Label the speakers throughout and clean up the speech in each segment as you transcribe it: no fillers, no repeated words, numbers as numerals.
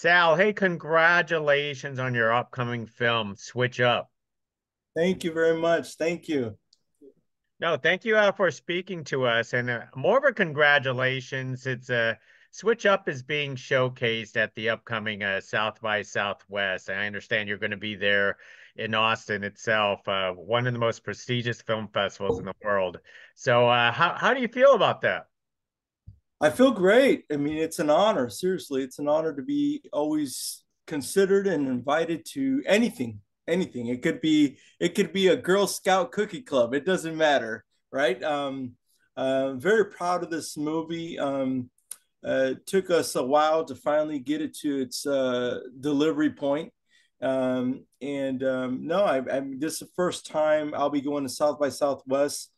Speaker 1: Sal, hey, congratulations on your upcoming film, Switch Up.
Speaker 2: Thank you very much. Thank you.
Speaker 1: No, thank you for speaking to us. And more of a congratulations. It's Switch Up is being showcased at the upcoming South by Southwest. I understand you're going to be there in Austin itself, one of the most prestigious film festivals in the world. So, how do you feel about that?
Speaker 2: I feel great. I mean, it's an honor. Seriously, it's an honor to be always considered and invited to anything. Anything. It could be a Girl Scout cookie club. It doesn't matter, right? Very proud of this movie. Took us a while to finally get it to its delivery point. No, this is the first time I'll be going to South by Southwest.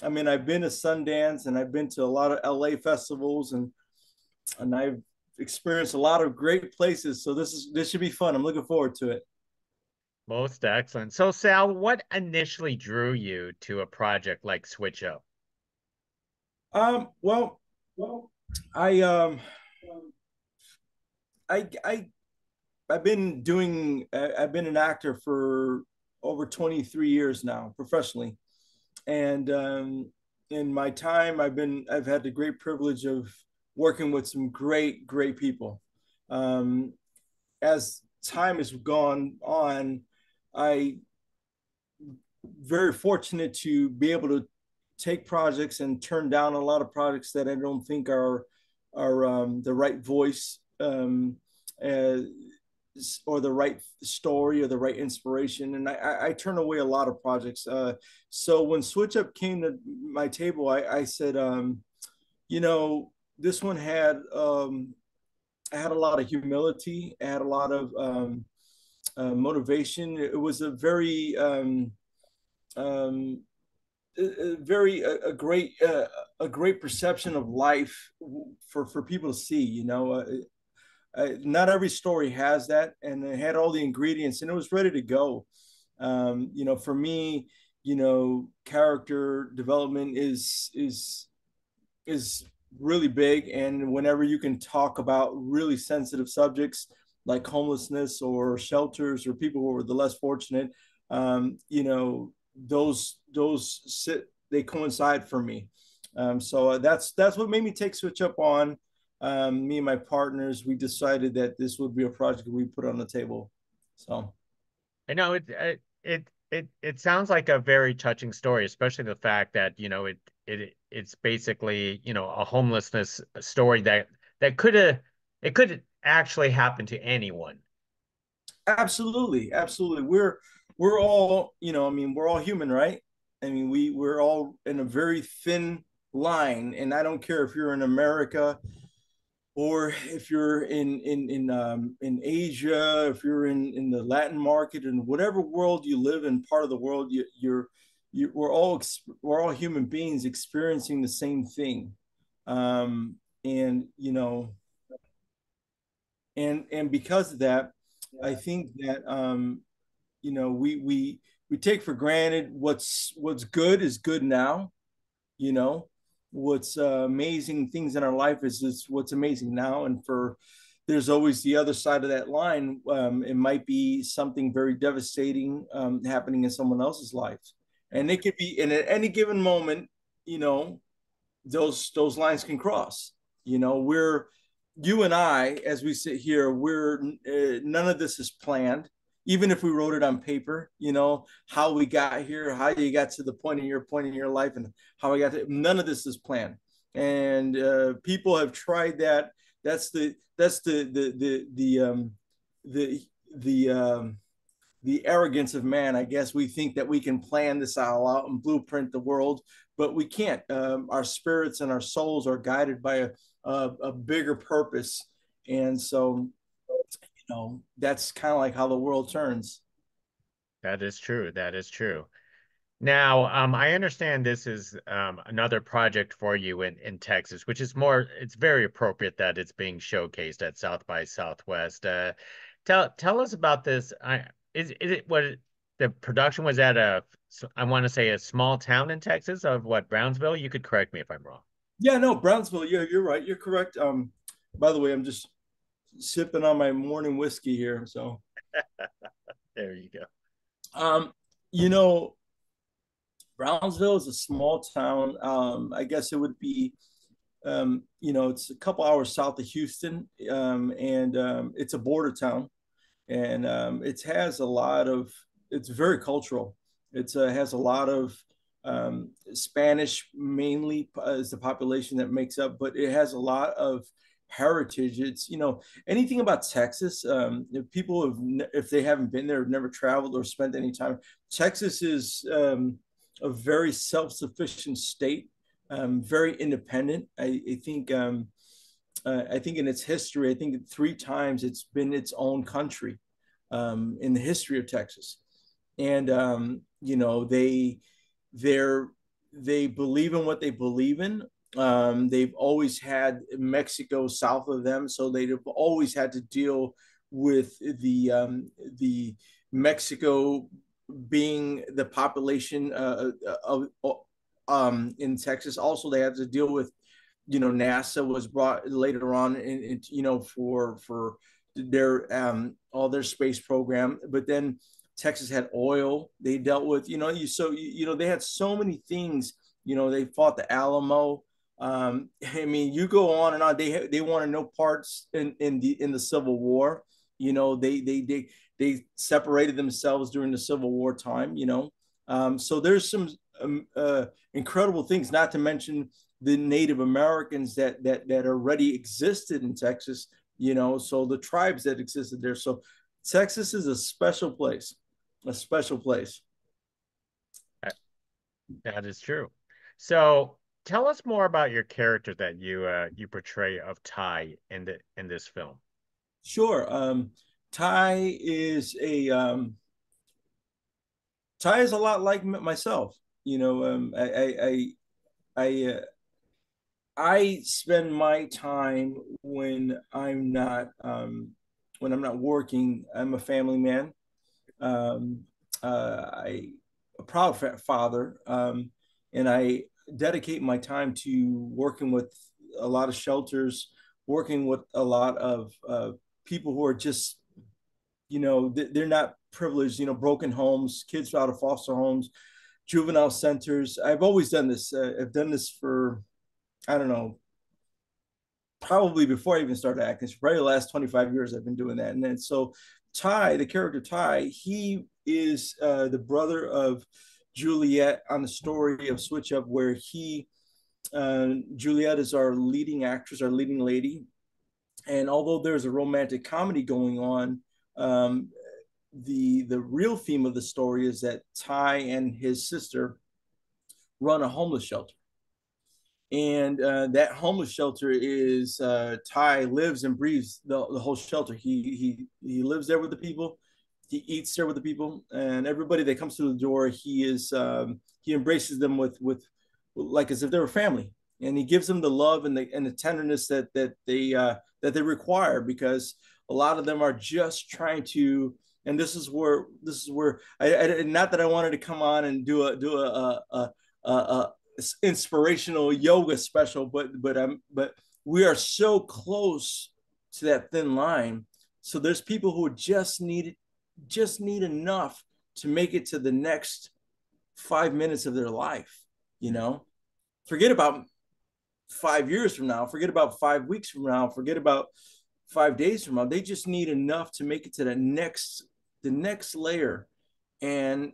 Speaker 2: I mean, I've been to Sundance and I've been to a lot of LA festivals and I've experienced a lot of great places. So this should be fun. I'm looking forward to it.
Speaker 1: Most excellent. So, Sal, what initially drew you to a project like Switch Up?
Speaker 2: Well, I I I I've been an actor for over 23 years now professionally, and in my time I've had the great privilege of working with some great people. Um, as time has gone on, I very fortunate to be able to take projects and turn down a lot of projects that I don't think are the right voice, uh, or the right story or the right inspiration. And I turn away a lot of projects. So when Switch Up came to my table, I said, you know, this one I had a lot of humility. I had a lot of motivation. It was a very um, a great perception of life for people to see. Not every story has that, and it had all the ingredients, and it was ready to go. For me, character development is really big, and whenever you can talk about really sensitive subjects like homelessness or shelters or people who are the less fortunate, those sit they coincide for me. So that's what made me take Switch Up on. Me and my partners, we decided that this would be a project we put on the table. So
Speaker 1: I know it sounds like a very touching story, especially the fact that, it's basically, a homelessness story that could actually happen to anyone.
Speaker 2: absolutely, we're all, I mean, we're all human, right? I mean, we're all in a very thin line, and I don't care if you're in America or if you're in Asia, if you're in the Latin market, in whatever world you live in, part of the world we're all human beings experiencing the same thing, and and because of that, I think that we take for granted what's good is good now. you know what's amazing things in our life is what's amazing now, and for there's always the other side of that line. It might be something very devastating happening in someone else's life, and it could be, and at any given moment, you know those lines can cross. We're you and I, as we sit here, we're none of this is planned. Even if we wrote it on paper, how we got here, how you got to the point in your life, and how we got to, none of this is planned. And people have tried that. That's the the the arrogance of man, I guess. We think that we can plan this all out and blueprint the world, but we can't. Our spirits and our souls are guided by a bigger purpose, and so that's kind of like how the world turns.
Speaker 1: That is true. That is true. Now, I understand this is another project for you in Texas, which is it's very appropriate that it's being showcased at South by Southwest. Tell us about this. Is it what the production was at I want to say a small town in Texas of what, Brownsville? You could correct me if I'm wrong.
Speaker 2: Yeah, no, Brownsville. Yeah, you're right. You're correct. By the way, I'm just sipping on my morning whiskey here. So,
Speaker 1: There you go.
Speaker 2: um, you know, Brownsville is a small town. I guess it would be, it's a couple hours south of Houston, and it's a border town, and it has a lot of. It's very cultural. It has a lot of Spanish mainly is the population that makes up, but it has a lot of heritage. It's anything about Texas. If people have, if they haven't been there, never traveled or spent any time, Texas is a very self-sufficient state, very independent. I think in its history, I think three times it's been its own country in the history of Texas, and they're they believe in what they believe in. They've always had Mexico south of them, so they've always had to deal with the Mexico being the population in Texas. Also, they had to deal with NASA was brought later on for their all their space program, but then Texas had oil they dealt with. They had so many things. They fought the Alamo. I mean, you go on and on. They wanted no parts in the Civil War. They separated themselves during the Civil War time. So there's some incredible things. Not to mention the Native Americans that already existed in Texas. So the tribes that existed there. So Texas is a special place, a special place.
Speaker 1: That, that is true. So tell us more about your character that you portray of Ty in this film.
Speaker 2: Sure. Ty is a lot like myself. You know, I I spend my time when I'm not working. I'm a family man. Um, I a proud father, and I dedicate my time to working with a lot of shelters, working with a lot of people who are just they're not privileged, broken homes, kids out of foster homes, juvenile centers. I've always done this. I've done this for I don't know, probably before I even started acting. So probably the last 25 years I've been doing that. And then so Ty, the character Ty, he is the brother of Juliet on the story of Switch Up, where Juliet is our leading actress, our leading lady. And although there's a romantic comedy going on, um, the real theme of the story is that Ty and his sister run a homeless shelter, and that homeless shelter is Ty lives and breathes the whole shelter. He lives there with the people, he eats there with the people, and everybody that comes through the door, he embraces them with like as if they were family, and he gives them the love and the tenderness that they require, because a lot of them are just trying to. And this is where not that I wanted to come on and do a inspirational yoga special, but we are so close to that thin line. So there's people who just need enough to make it to the next 5 minutes of their life. You know, forget about 5 years from now, forget about 5 weeks from now, forget about 5 days from now. They just need enough to make it to the next layer. And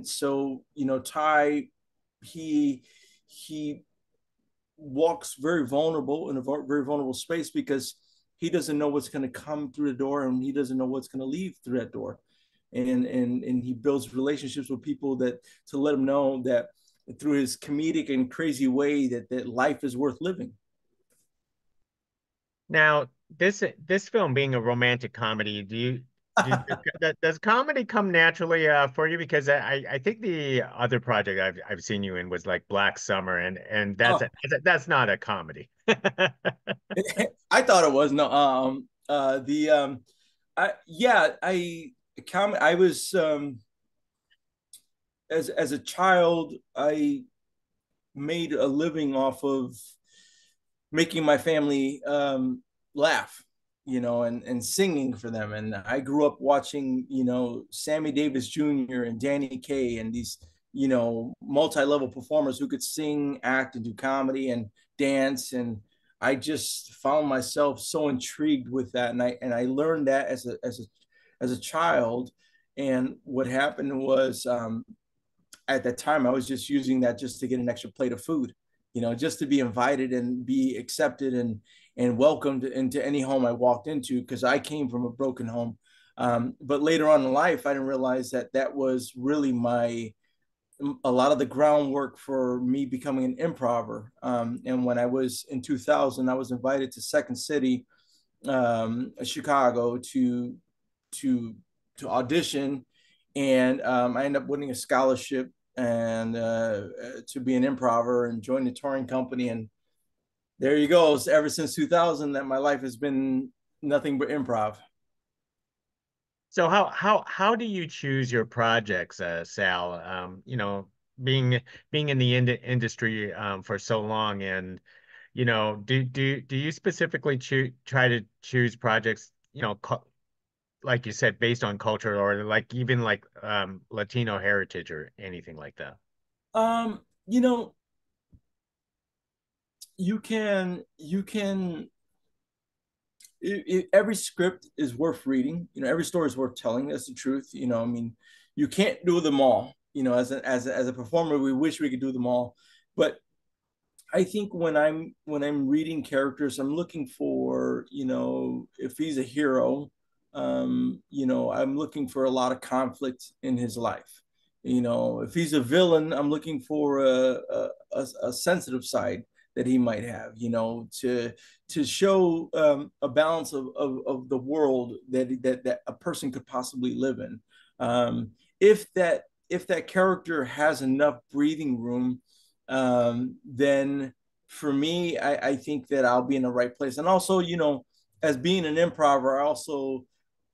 Speaker 2: so Ty, he he walks very vulnerable in a very vulnerable space, because he doesn't know what's going to come through the door, and he doesn't know what's going to leave through that door. And he builds relationships with people that to let him know that through his comedic and crazy way that life is worth living.
Speaker 1: Now, this film being a romantic comedy, does comedy come naturally for you? Because I think the other project I've seen you in was like Black Summer, and
Speaker 2: Oh,
Speaker 1: that's not a comedy.
Speaker 2: I thought it was no. The I yeah I was as a child, I made a living off of making my family laugh. and singing for them. And I grew up watching, Sammy Davis Jr. and Danny Kaye and these, multi-level performers who could sing, act, and do comedy and dance. And I just found myself so intrigued with that. And I learned that as a child. And what happened was, at that time, I was just using that just to get an extra plate of food, just to be invited and be accepted and welcomed into any home I walked into, because I came from a broken home. But later on in life, I didn't realize that that was really a lot of the groundwork for me becoming an improver. And when I was in 2000, I was invited to Second City, Chicago, to audition, and I ended up winning a scholarship and to be an improver and join the touring company. And there you go. It's ever since 2000 that my life has been nothing but improv.
Speaker 1: So how do you choose your projects, Sal? Being in the industry for so long, and do you specifically try to choose projects, like you said, based on culture, or like even like Latino heritage or anything like that?
Speaker 2: Um, you know, you can every script is worth reading. Every story is worth telling. That's the truth. I mean, you can't do them all. As a performer, we wish we could do them all, but I think when I'm reading characters, I'm looking for, if he's a hero, I'm looking for a lot of conflict in his life. If he's a villain, I'm looking for a sensitive side that he might have, to show a balance of the world that a person could possibly live in. If that character has enough breathing room, then for me, I think that I'll be in the right place. And also, as being an improver, I also,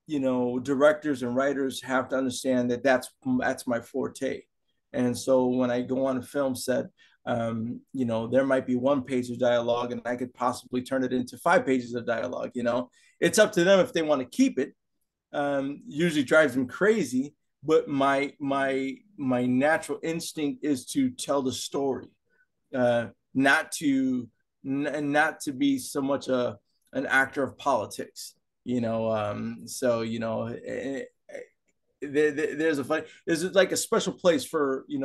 Speaker 2: directors and writers have to understand that that's my forte. And so when I go on a film set, there might be one page of dialogue, and I could possibly turn it into 5 pages of dialogue. It's up to them if they want to keep it. Usually drives them crazy, but my natural instinct is to tell the story, not to be so much an actor of politics. So there's like a special place for, give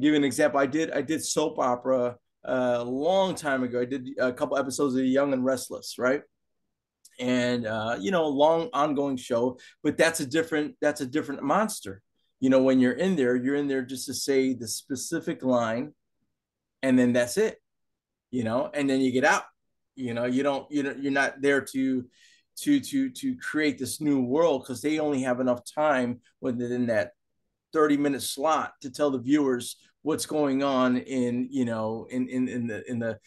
Speaker 2: you an example. I did soap opera a long time ago. I did a couple episodes of Young and Restless, right? And long ongoing show, but that's a different monster. When you're in there just to say the specific line, and then that's it. And then you get out. You're not there to create this new world, because they only have enough time within that 30-minute slot to tell the viewers what's going on in the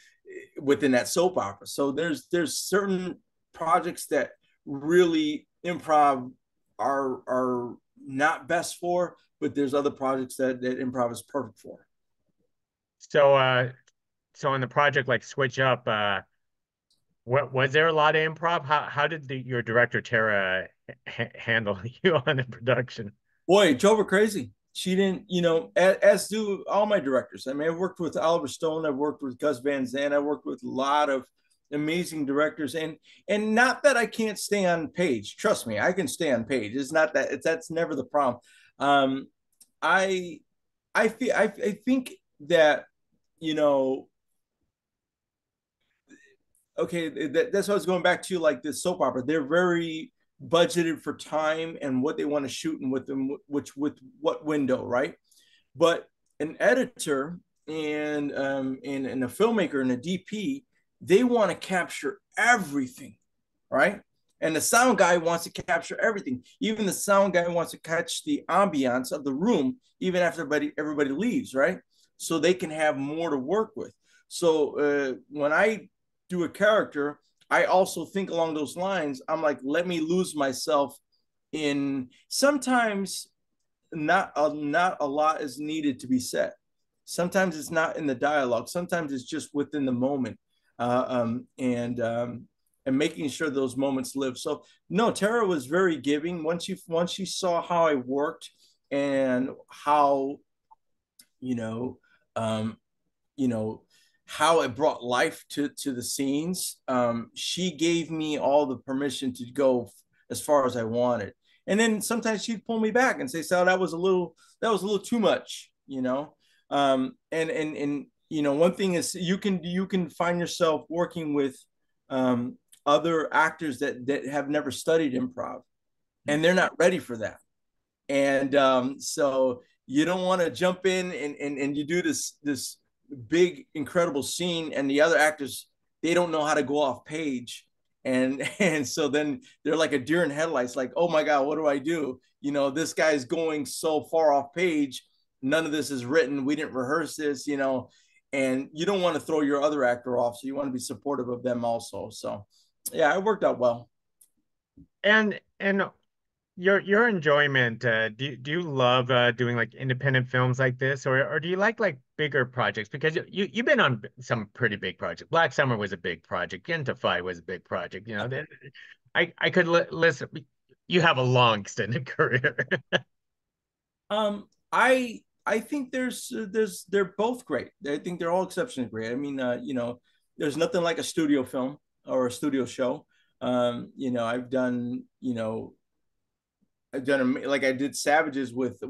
Speaker 2: within that soap opera. So there's certain projects that really improv are not best for, but there's other projects that improv is perfect for.
Speaker 1: So so in the project like Switch Up, what was there a lot of improv? How did your director Tara handle you on the production?
Speaker 2: Boy, it drove her crazy. She didn't, as do all my directors. I mean, I've worked with Oliver Stone, I've worked with Gus Van Sant, I've worked with a lot of amazing directors, and not that I can't stay on page. Trust me, I can stay on page. It's not that that's never the problem. Um, I I think that, you know okay, that's what I was going back to, like this soap opera. They're very budgeted for time and what they want to shoot and with them, which with what window, right? But an editor and a filmmaker and a DP, they want to capture everything, right? And the sound guy wants to capture everything. Even the sound guy wants to catch the ambiance of the room, even after everybody leaves, right? So they can have more to work with. So when I do a character, I also think along those lines. I'm like, let me lose myself in sometimes not a lot is needed to be said. Sometimes it's not in the dialogue. Sometimes it's just within the moment. Uh, um, and um, and making sure those moments live. So no, Tara was very giving. Once she saw how I worked and how, you know, um, you know, how it brought life to the scenes, she gave me all the permission to go as far as I wanted. And then sometimes she'd pull me back and say, "Sal, that was a little too much," you know. And you know, one thing is you can find yourself working with other actors that have never studied improv, and they're not ready for that. And so you don't want to jump in and you do this big incredible scene, and the other actors, they don't know how to go off page, and so then they're like a deer in headlights, like, oh my god, what do I do? You know, this guy's going so far off page, none of this is written, we didn't rehearse this, you know. And you don't want to throw your other actor off, so you want to be supportive of them also. So yeah, it worked out well.
Speaker 1: And your enjoyment, do you love doing like independent films like this, or do you like bigger projects? Because you've been on some pretty big projects. Black Summer was a big project. Into Fight was a big project. You know, I could listen. You have a long extended career.
Speaker 2: I think they're both great. I think they're all exceptionally great. I mean, you know, there's nothing like a studio film or a studio show. You know, I've done like I did Savages with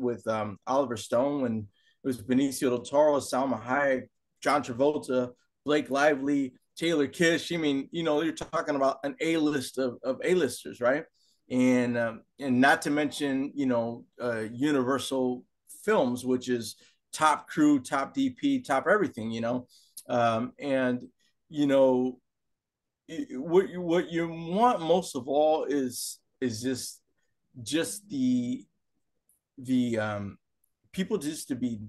Speaker 2: Oliver Stone, and it was Benicio del Toro, Salma Hayek, John Travolta, Blake Lively, Taylor Kish. I mean, you know, you're talking about an A list of A-listers, right? And not to mention, you know, Universal Films, which is top crew, top DP, top everything, you know. And you know, what you want most of all is just the people just to be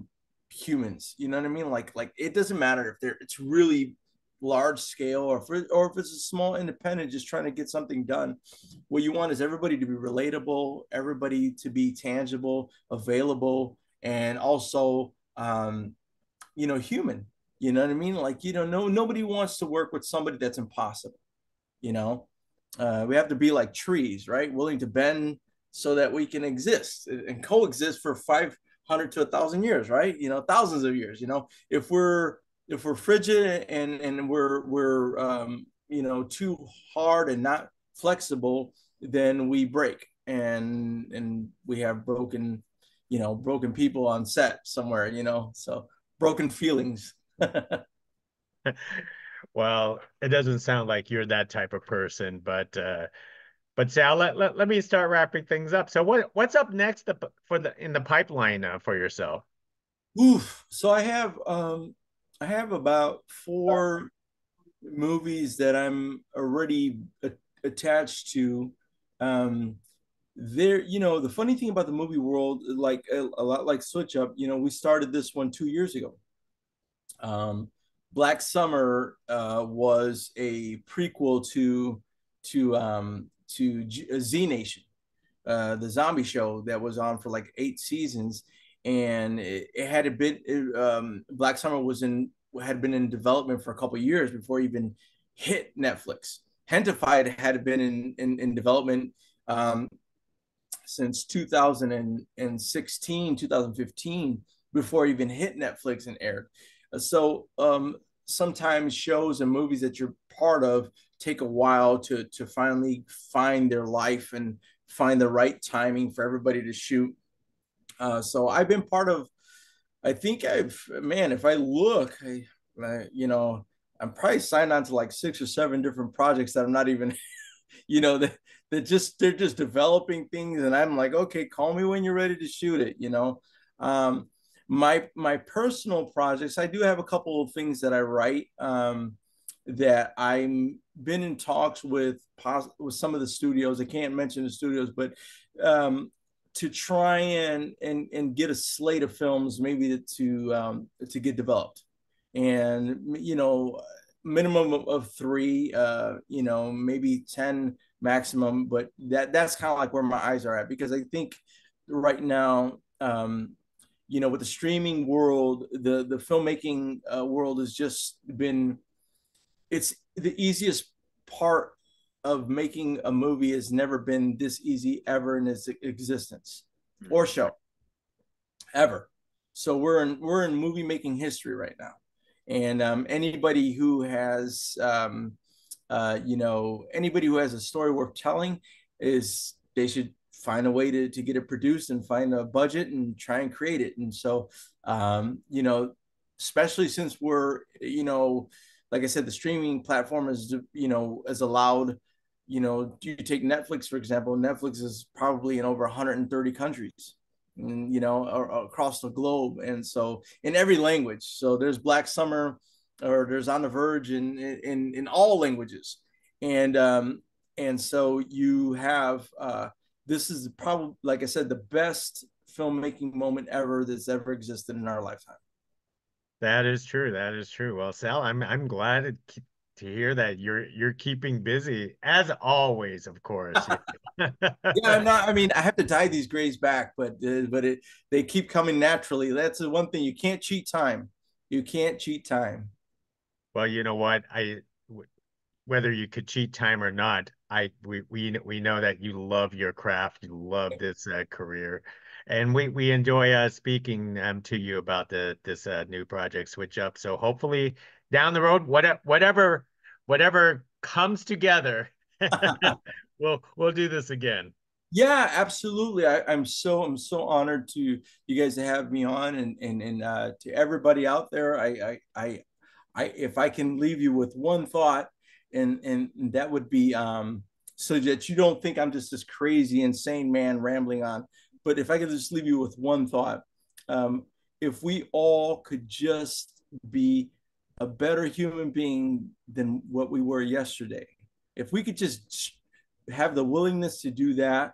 Speaker 2: humans, you know what I mean? Like it doesn't matter if it's really large scale, or if it's a small independent just trying to get something done. What you want is everybody to be relatable, everybody to be tangible, available, and also you know, human. You know what I mean? Like, you know, nobody wants to work with somebody that's impossible, you know. We have to be like trees, right? Willing to bend so that we can exist and coexist for 500 to 1,000 years, right? You know, thousands of years. You know, if we're frigid and we're you know, too hard and not flexible, then we break, and we have broken, you know, broken people on set somewhere. You know, so broken feelings.
Speaker 1: Well, it doesn't sound like you're that type of person, but Sal, let me start wrapping things up. So what's up next for the in the pipeline for yourself?
Speaker 2: Oof. So I have about four movies that I'm already attached to. Um, there, you know, the funny thing about the movie world, like a lot like Switch Up, you know, we started this one 2 years ago. Um, Black Summer was a prequel to Z Nation, the zombie show that was on for like 8 seasons, and it had been Black Summer had been in development for a couple of years before it even hit Netflix. Hentified had been in development um, since 2016, 2015, before it even hit Netflix and aired. So sometimes shows and movies that you're part of take a while to finally find their life and find the right timing for everybody to shoot. So I've been part of. I think man, if I look, you know, I'm probably signed on to like 6 or 7 different projects that I'm not even, you know, they're just developing things, and I'm like, okay, call me when you're ready to shoot it, you know. Um, my personal projects, I do have a couple of things that I write, that I'm been in talks with some of the studios. I can't mention the studios, but um, to try and get a slate of films maybe to get developed, and you know, minimum of 3, you know, maybe 10 maximum, but that's kind of like where my eyes are at, because I think right now, you know, with the streaming world, the filmmaking world has just been, it's the easiest part of making a movie has never been this easy ever in its existence or
Speaker 1: Mhm.
Speaker 2: show ever. So we're in movie making history right now, and anybody who has anybody who has a story worth telling is they should find a way to get it produced and find a budget and try and create it. And so especially since we're like I said, the streaming platform is has allowed you take Netflix for example. Netflix is probably in over 130 countries and across the globe, and so in every language. So there's Black Summer or there's On the Verge in all languages, and so you have this is probably, like I said, the best filmmaking moment ever that's ever existed in our lifetime.
Speaker 1: That is true. That is true. Well, Sal, I'm glad to hear that you're keeping busy as always, of course.
Speaker 2: Yeah, I'm not. I mean, I have to dye these grays back, but they keep coming naturally. That's the one thing, you can't cheat time. You can't cheat time.
Speaker 1: Well, you know what? Whether you could cheat time or not, we know that you love your craft, you love this career, and we enjoy speaking to you about the this new project Switch Up. So hopefully down the road, whatever comes together, we'll do this again.
Speaker 2: Yeah, absolutely. I'm so honored to you guys to have me on, and to everybody out there. If I can leave you with one thought, and that would be so that you don't think I'm just this crazy, insane man rambling on. But if I could just leave you with one thought, um, if we all could just be a better human being than what we were yesterday, if we could just have the willingness to do that,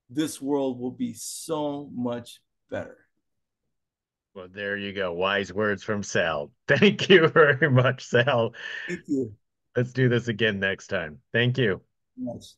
Speaker 2: this world will be so much better.
Speaker 1: Well, there you go. Wise words from Sal. Thank you very much, Sal.
Speaker 2: Thank you.
Speaker 1: Let's do this again next time. Thank you.
Speaker 2: Yes.